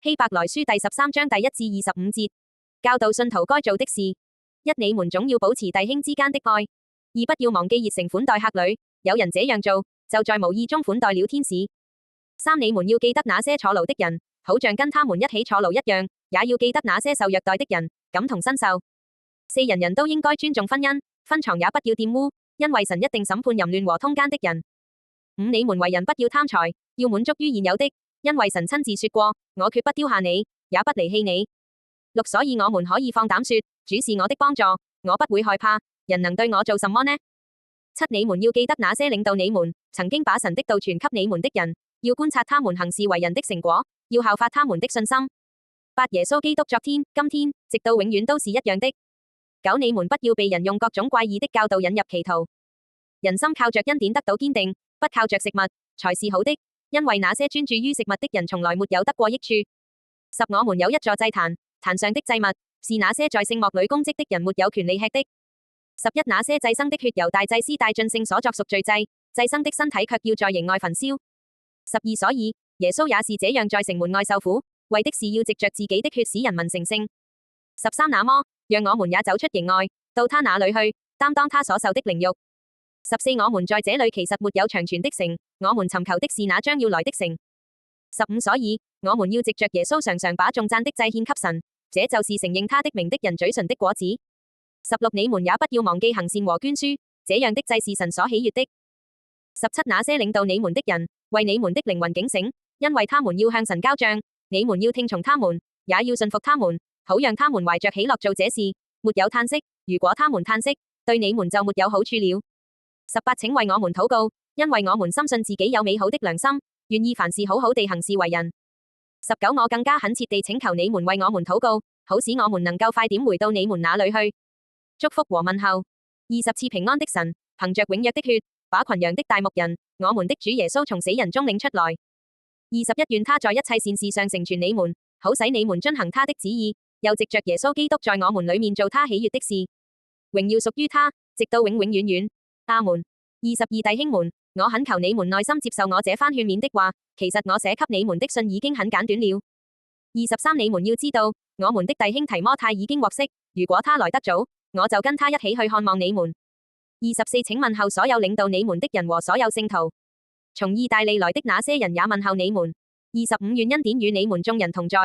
希伯來書第13章第1至25節，教導信徒該做的事：一、你們總要保持弟兄之間的愛；二、不要忘記熱誠款待客旅，有人這樣做，就在無意中款待了天使；三、你們要記得那些坐牢的人，好像跟他們一起坐牢一樣，也要記得那些受虐待的人，感同身受。四、人人都應該尊重婚姻，婚床也不要玷污，因為神一定審判淫亂和通姦的人。五、你們為人不要貪財，要滿足於現有的，因為神親自說過：我決不丟下你，也不離棄你。六、所以我們可以放膽說：主是我的幫助，我不會害怕，人能對我做什麼呢？七、你們要記得那些領導你們，曾經把神的道傳給你們的人，要觀察他們行事為人的成果，要效法他們的信心。八、耶穌基督昨天、今天，直到永遠都是一樣的。九、你們不要被人用各種怪異的教導引入歧途。人心靠着恩典得到堅定，不靠着食物，才是好的，因為那些專注於食物的人從來沒有得過益處。十、我們有一座祭壇，壇上的祭物，是那些在聖幕裏供職的人沒有權利吃的。十一、那些祭牲的血由大祭司帶進聖所作贖罪祭，祭牲的身體卻要在營外焚燒。十二、所以耶穌也是這樣在城門外受苦，為的是要藉着自己的血使人民成聖。十三、那麼讓我們也走出營外，到他那裏去，擔當他所受的凌辱。十四、我們在這裏其實沒有長存的城，我們尋求的是那將要來的城。十五、所以我們要藉着耶穌常常把頌讚的祭獻給神，這就是承認他的名的人嘴唇的果子。十六、你們也不要忘記行善和捐書，這樣的祭是神所喜悅的。十七、那些領導你們的人，為你們的靈魂警醒，因為他們要向神交賬，你們要聽從他們，也要信服他們，好讓他們懷着喜樂做這事，沒有嘆息。如果他們嘆息，對你們就沒有好處了。十八、請為我們禱告，因為我們深信自己有美好的良心，願意凡事好好地行事為人。十九、我更加懇切地請求你們為我們禱告，好使我們能夠快點回到你們那裏去。祝福和問候。20賜平安的神，憑着永約的血，把群羊的大牧人，我們的主耶穌從死人中領出來。21願他在一切善事上成全你們，好使你們遵行他的旨意，又藉着耶穌基督在我們裏面做他喜悅的事。榮耀屬於他，直到永永遠遠。阿門。22弟兄們，我懇求你們耐心接受我這番勸勉的話，其實我寫給你們的信已經很簡短了。23你們要知道，我們的弟兄提摩太已經獲釋，如果他來得早，我就跟他一起去看望你們。24請問候所有領導你們的人和所有聖徒。從意大利來的那些人也問候你們。25願恩典與你們眾人同在。